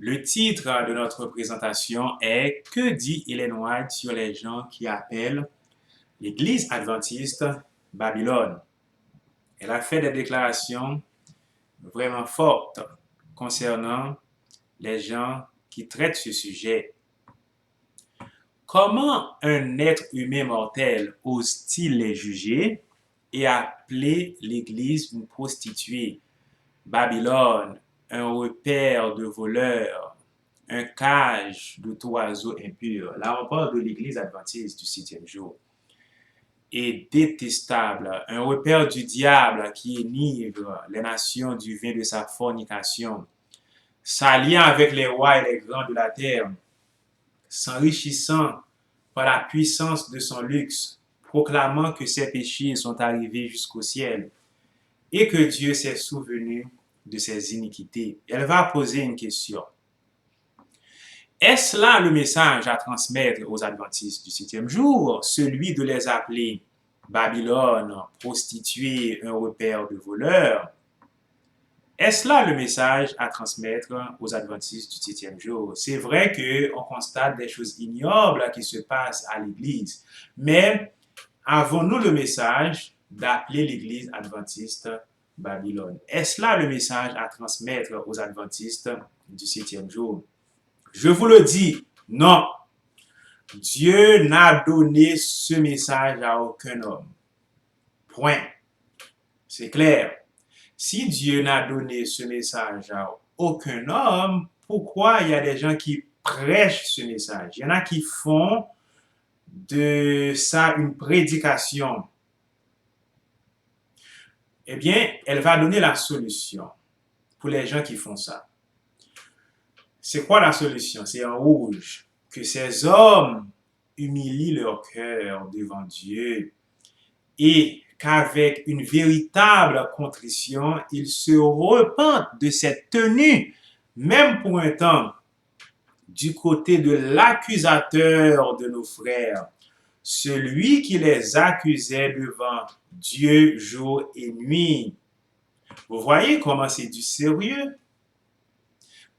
Le titre de notre présentation est Que dit Ellen White sur les gens qui appellent l'Église adventiste Babylone? Elle a fait des déclarations vraiment fortes concernant les gens qui traitent ce sujet. Comment un être humain mortel ose-t-il les juger et appeler l'Église une prostituée? Babylone, un repère de voleurs, un cage de oiseaux impurs. Là, on parle de l'Église adventiste du septième jour. Et détestable, un repère du diable qui enivre les nations du vin de sa fornication, s'alliant avec les rois et les grands de la terre, s'enrichissant par la puissance de son luxe, proclamant que ses péchés sont arrivés jusqu'au ciel et que Dieu s'est souvenu de ses iniquités. Elle va poser une question. Est-ce là le message à transmettre aux adventistes du septième jour, celui de les appeler Babylone, prostituée, un repère de voleurs? Est-ce là le message à transmettre aux adventistes du septième jour? C'est vrai qu'on constate des choses ignobles qui se passent à l'Église, mais avons-nous le message d'appeler l'Église adventiste Babylone? Est-ce là le message à transmettre aux adventistes du septième jour? Je vous le dis, non. Dieu n'a donné ce message à aucun homme. Point. C'est clair. Si Dieu n'a donné ce message à aucun homme, pourquoi il y a des gens qui prêchent ce message? Il y en a qui font de ça une prédication. Eh bien, elle va donner la solution pour les gens qui font ça. C'est quoi la solution? C'est en rouge. Que ces hommes humilient leur cœur devant Dieu et qu'avec une véritable contrition, ils se repentent de cette tenue, même pour un temps, du côté de l'accusateur de nos frères, celui qui les accusait devant Dieu jour et nuit. Vous voyez comment c'est du sérieux?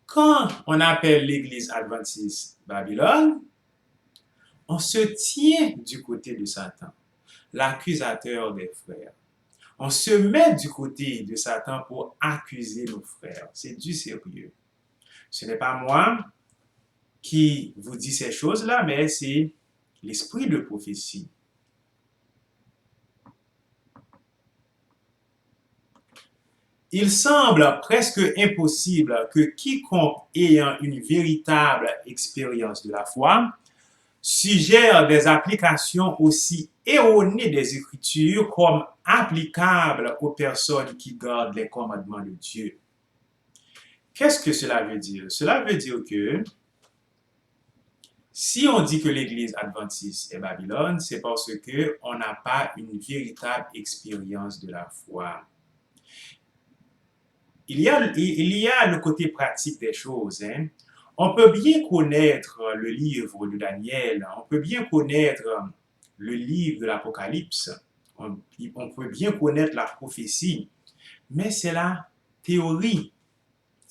Quand on appelle l'Église adventiste Babylone, on se tient du côté de Satan, l'accusateur des frères. On se met du côté de Satan pour accuser nos frères. C'est du sérieux. Ce n'est pas moi qui vous dis ces choses-là, mais c'est l'esprit de prophétie. Il semble presque impossible que quiconque ayant une véritable expérience de la foi suggère des applications aussi erronées des Écritures comme applicables aux personnes qui gardent les commandements de Dieu. Qu'est-ce que cela veut dire? Cela veut dire que si on dit que l'Église adventiste est Babylone, c'est parce qu'on n'a pas une véritable expérience de la foi. Il y a le côté pratique des choses. On peut bien connaître le livre de Daniel, on peut bien connaître le livre de l'Apocalypse, on peut bien connaître la prophétie, mais c'est la théorie.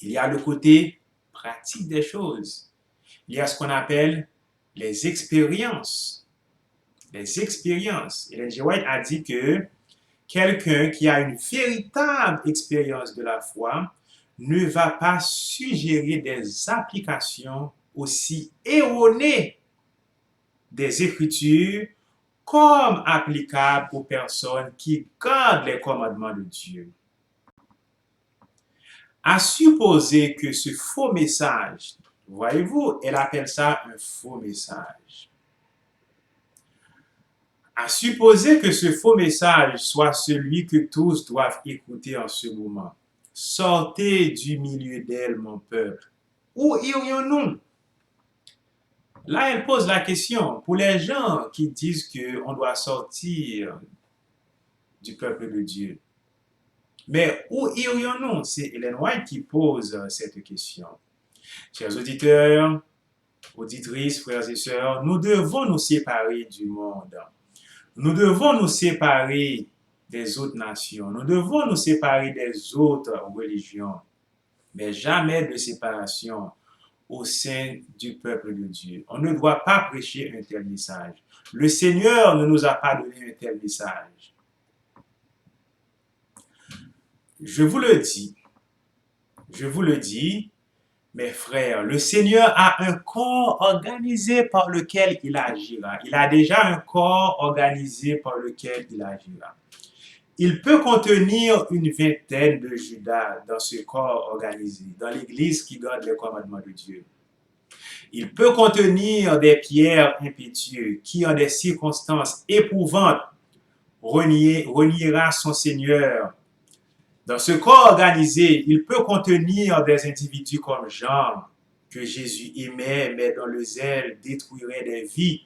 Il y a le côté pratique des choses. Il y a ce qu'on appelle les expériences. Les expériences. Ellen G. White a dit que quelqu'un qui a une véritable expérience de la foi ne va pas suggérer des applications aussi erronées des Écritures comme applicables aux personnes qui gardent les commandements de Dieu. À supposer que ce faux message, voyez-vous, elle appelle ça un faux message. À supposer que ce faux message soit celui que tous doivent écouter en ce moment. Sortez du milieu d'elle, mon peuple. Où irions-nous? Là, elle pose la question pour les gens qui disent qu'on doit sortir du peuple de Dieu. Mais où irions-nous? C'est Ellen White qui pose cette question. Chers auditeurs, auditrices, frères et sœurs, nous devons nous séparer du monde. Nous devons nous séparer des autres nations. Nous devons nous séparer des autres religions. Mais jamais de séparation au sein du peuple de Dieu. On ne doit pas prêcher un tel message. Le Seigneur ne nous a pas donné un tel message. Je vous le dis, mes frères, le Seigneur a un corps organisé par lequel il agira. Il a déjà un corps organisé par lequel il agira. Il peut contenir une vingtaine de Judas dans ce corps organisé, dans l'Église qui garde les commandements de Dieu. Il peut contenir des Pierres impétueux qui, en des circonstances éprouvantes, reniera son Seigneur. Dans ce corps organisé, il peut contenir des individus comme Jean, que Jésus aimait, mais dont le zèle détruirait des vies,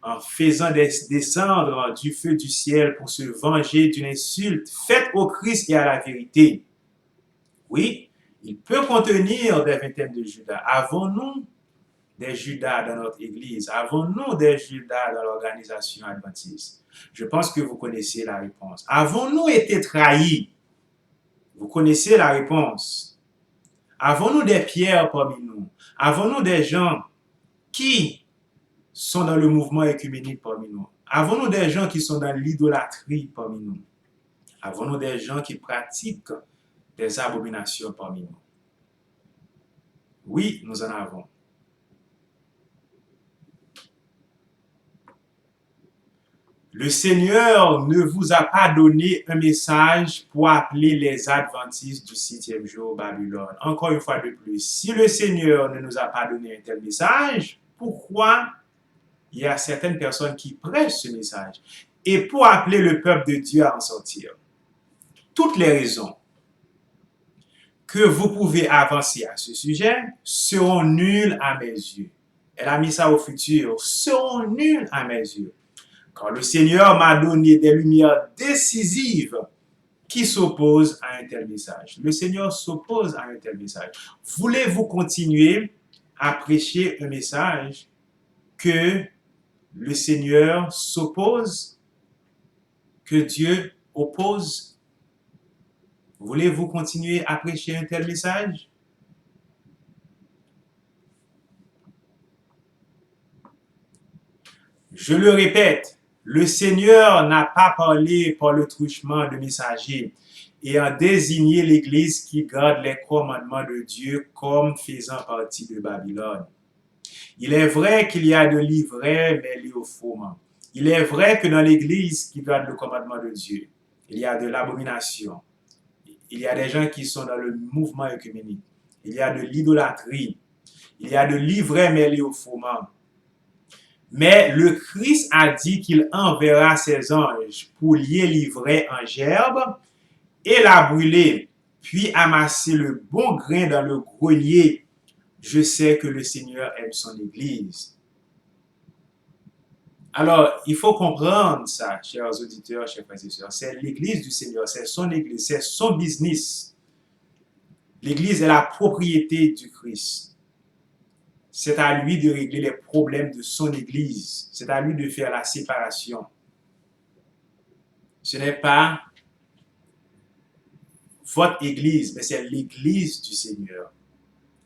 en faisant descendre du feu du ciel pour se venger d'une insulte faite au Christ et à la vérité. Oui, il peut contenir des vingtaines de Judas. Avons-nous des Judas dans notre Église? Avons-nous des Judas dans l'organisation adventiste? Je pense que vous connaissez la réponse. Avons-nous été trahis? Vous connaissez la réponse. Avons-nous des pierres parmi nous? Avons-nous des gens qui sont dans le mouvement œcuménique parmi nous? Avons-nous des gens qui sont dans l'idolâtrie parmi nous? Avons-nous des gens qui pratiquent des abominations parmi nous? Oui, nous en avons. Le Seigneur ne vous a pas donné un message pour appeler les adventistes du 7e jour Babylone. Encore une fois de plus, si le Seigneur ne nous a pas donné un tel message, pourquoi il y a certaines personnes qui prêchent ce message? Et pour appeler le peuple de Dieu à en sortir. Toutes les raisons que vous pouvez avancer à ce sujet seront nulles à mes yeux. Elle a mis ça au futur, seront nulles à mes yeux. Car le Seigneur m'a donné des lumières décisives qui s'opposent à un tel message. Le Seigneur s'oppose à un tel message. Voulez-vous continuer à prêcher un message que le Seigneur s'oppose, que Dieu oppose? Voulez-vous continuer à prêcher un tel message? Je le répète, le Seigneur n'a pas parlé par le truchement de messagers et a désigné l'Église qui garde les commandements de Dieu comme faisant partie de Babylone. Il est vrai qu'il y a de l'ivraie mêlée au froment. Il est vrai que dans l'Église qui garde le commandement de Dieu, il y a de l'abomination. Il y a des gens qui sont dans le mouvement œcuménique. Il y a de l'idolâtrie. Il y a de l'ivraie mêlée au froment. Mais le Christ a dit qu'il enverra ses anges pour lier l'ivraie en gerbe et la brûler, puis amasser le bon grain dans le grenier. Je sais que le Seigneur aime son Église. Alors, il faut comprendre ça, chers auditeurs, chers frères et sœurs. C'est l'Église du Seigneur, c'est son Église, c'est son business. L'Église est la propriété du Christ. C'est à lui de régler les problèmes de son Église. C'est à lui de faire la séparation. Ce n'est pas votre Église, mais c'est l'Église du Seigneur.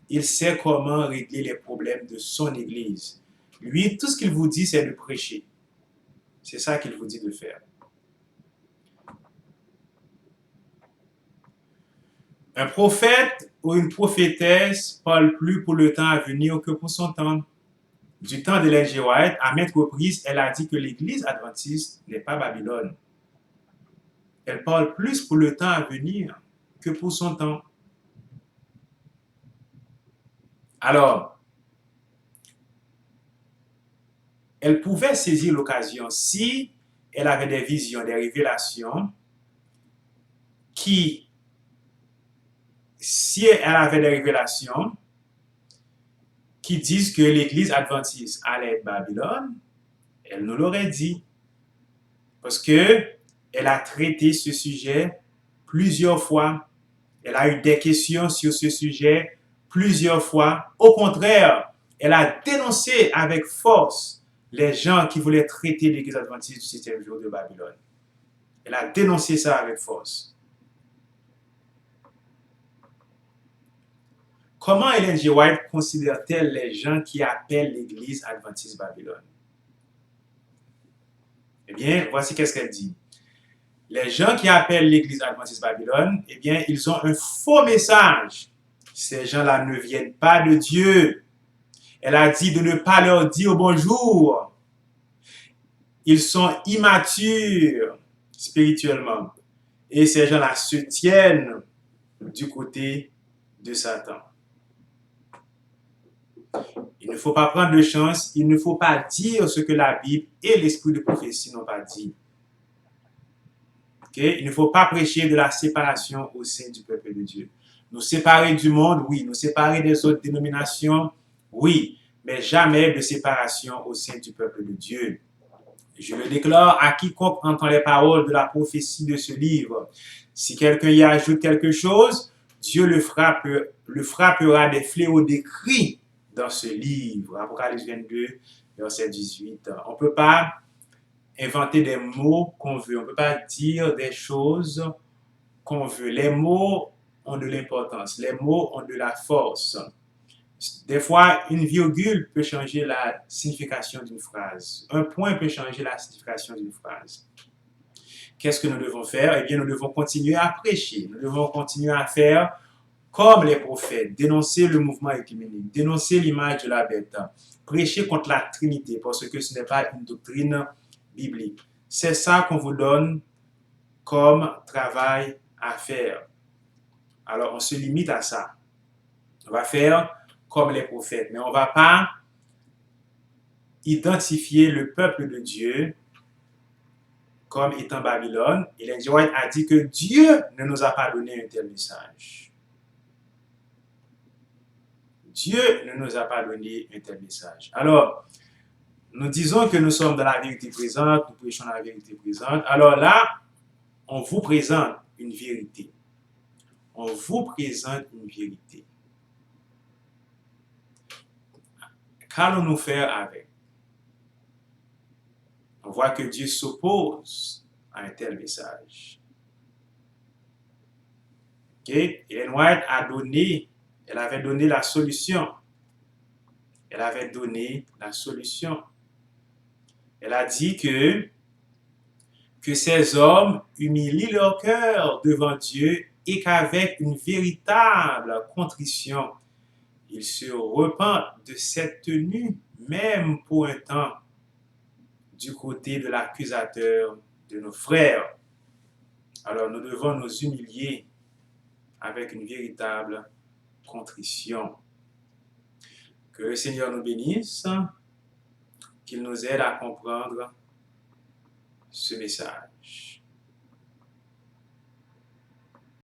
Il sait comment régler les problèmes de son Église. Lui, tout ce qu'il vous dit, c'est de prêcher. C'est ça qu'il vous dit de faire. Un prophète ou une prophétesse parle plus pour le temps à venir que pour son temps. Du temps de l'Église White, à maintes reprises, elle a dit que l'Église adventiste n'est pas Babylone. Elle parle plus pour le temps à venir que pour son temps. Alors, elle pouvait saisir l'occasion si elle avait des visions, des révélations si elle avait des révélations qui disent que l'Église adventiste allait être Babylone, elle nous l'aurait dit. Parce qu'elle a traité ce sujet plusieurs fois. Elle a eu des questions sur ce sujet plusieurs fois. Au contraire, elle a dénoncé avec force les gens qui voulaient traiter l'Église adventiste du 7e jour de Babylone. Elle a dénoncé ça avec force. Comment Ellen G. White considère-t-elle les gens qui appellent l'Église adventiste Babylone? Eh bien, voici qu'est-ce qu'elle dit. Les gens qui appellent l'Église adventiste Babylone, eh bien, ils ont un faux message. Ces gens-là ne viennent pas de Dieu. Elle a dit de ne pas leur dire bonjour. Ils sont immatures spirituellement. Et ces gens-là se tiennent du côté de Satan. Il ne faut pas prendre de chance, il ne faut pas dire ce que la Bible et l'esprit de prophétie n'ont pas dit. Okay? Il ne faut pas prêcher de la séparation au sein du peuple de Dieu. Nous séparer du monde, oui. Nous séparer des autres dénominations, oui. Mais jamais de séparation au sein du peuple de Dieu. Je le déclare à quiconque entend les paroles de la prophétie de ce livre. Si quelqu'un y ajoute quelque chose, Dieu le frappera des fléaux décrits dans ce livre. Apocalypse 22, verset 18. On ne peut pas inventer des mots qu'on veut. On ne peut pas dire des choses qu'on veut. Les mots ont de l'importance. Les mots ont de la force. Des fois, une virgule peut changer la signification d'une phrase. Un point peut changer la signification d'une phrase. Qu'est-ce que nous devons faire? Eh bien, nous devons continuer à prêcher. Nous devons continuer à faire comme les prophètes, dénoncer le mouvement œcuménique, dénoncer l'image de la bête, prêcher contre la Trinité, parce que ce n'est pas une doctrine biblique. C'est ça qu'on vous donne comme travail à faire. Alors, on se limite à ça. On va faire comme les prophètes, mais on ne va pas identifier le peuple de Dieu comme étant Babylone. Et Ellen G. White a dit que Dieu ne nous a pas donné un tel message. Dieu ne nous a pas donné un tel message. Alors, nous disons que nous sommes dans la vérité présente, nous prêchons la vérité présente. Alors là, on vous présente une vérité. On vous présente une vérité. Qu'allons-nous faire avec? On voit que Dieu s'oppose à un tel message. Okay? Ellen White elle avait donné la solution. Elle avait donné la solution. Elle a dit que ces hommes humilient leur cœur devant Dieu et qu'avec une véritable contrition, ils se repentent de cette tenue, même pour un temps, du côté de l'accusateur de nos frères. Alors nous devons nous humilier avec une véritable contrition. Que le Seigneur nous bénisse, qu'il nous aide à comprendre ce message.